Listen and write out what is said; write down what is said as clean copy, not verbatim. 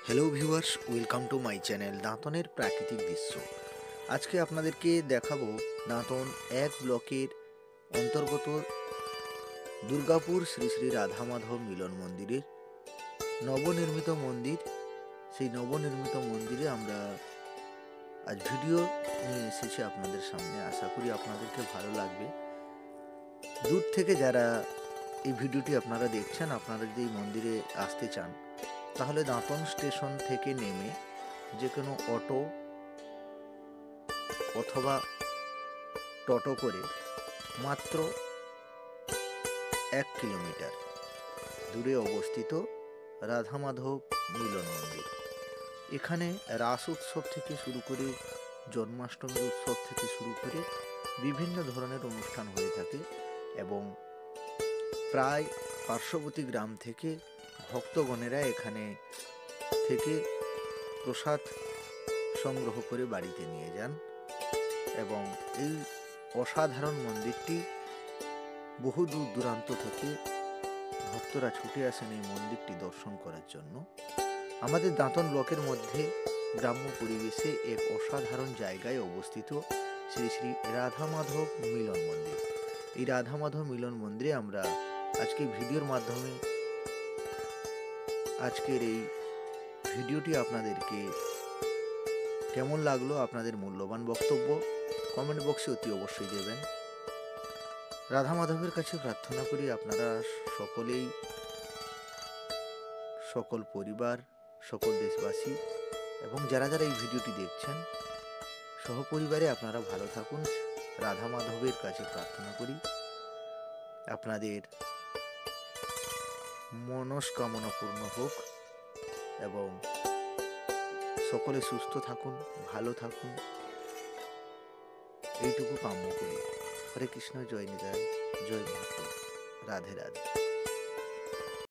Hello viewers, welcome to my channel দাঁতনের প্রাকৃতিক দৃশ্য। আজকে আপনাদেরকে দেখাবো দাঁতন এক ব্লকের অন্তর্গত দুর্গাপুর শ্রী শ্রী রাধা মাধব মিলন মন্দিরের নবনির্মিত মন্দির। সেই নবনির্মিত মন্দিরে আমরা আজ ভিডিও নিয়ে এসেছি আপনাদের সামনে। আশা করি আপনাদেরকে ভালো লাগবে। দূর থেকে যারা এই ভিডিওটি আপনারা দেখছেন, আপনারা যদি এই মন্দিরে আসতে চান তাহলে দাঁতন স্টেশন থেকে নেমে যে কোনো অটো অথবা টোটো করে মাত্র 1 কিলোমিটার দূরে অবস্থিত রাধা মাধব মিলন মন্দির। এখানে রাস উৎসব থেকে শুরু করে জন্মাষ্টমী উৎসব থেকে শুরু করে বিভিন্ন ধরনের অনুষ্ঠান হয়ে থাকে এবং প্রায় পার্শ্ববর্তী গ্রাম থেকে ভক্তগণেরা এখানে থেকে প্রসাদ সংগ্রহ করে বাড়িতে নিয়ে যান এবং এই অসাধারণ মন্দিরটি বহু দূর দূরান্ত থেকে ভক্তরা ছুটে আসেন এই মন্দিরটি দর্শন করার জন্য। আমাদের দাঁতন ব্লকের মধ্যে গ্রাম্য পরিবেশে এক অসাধারণ জায়গায় অবস্থিত শ্রী শ্রী রাধা মাধব মিলন মন্দির। এই রাধা মাধব মিলন মন্দিরে আমরা আজকে ভিডিওর মাধ্যমে আজকের এই ভিডিওটি আপনাদেরকে কেমন লাগলো আপনাদের মূল্যবান বক্তব্য কমেন্ট বক্সে অতি অবশ্যই দেবেন। রাধা মাধবের কাছে প্রার্থনা করি আপনারা সকলেই, সকল পরিবার, সকল দেশবাসী এবং যারা যারা এই ভিডিওটি দেখছেন সহপরিবারে আপনারা ভালো থাকুন। রাধা মাধবের কাছে প্রার্থনা করি আপনাদের মনস্কামনা পূর্ণ হোক এবং সকলে সুস্থ থাকুন, ভালো থাকুন, এইটুকু কাম্য করি। হরে কৃষ্ণ, জয় নিতাই, জয় মহাপ্রভু, রাধে রাধে।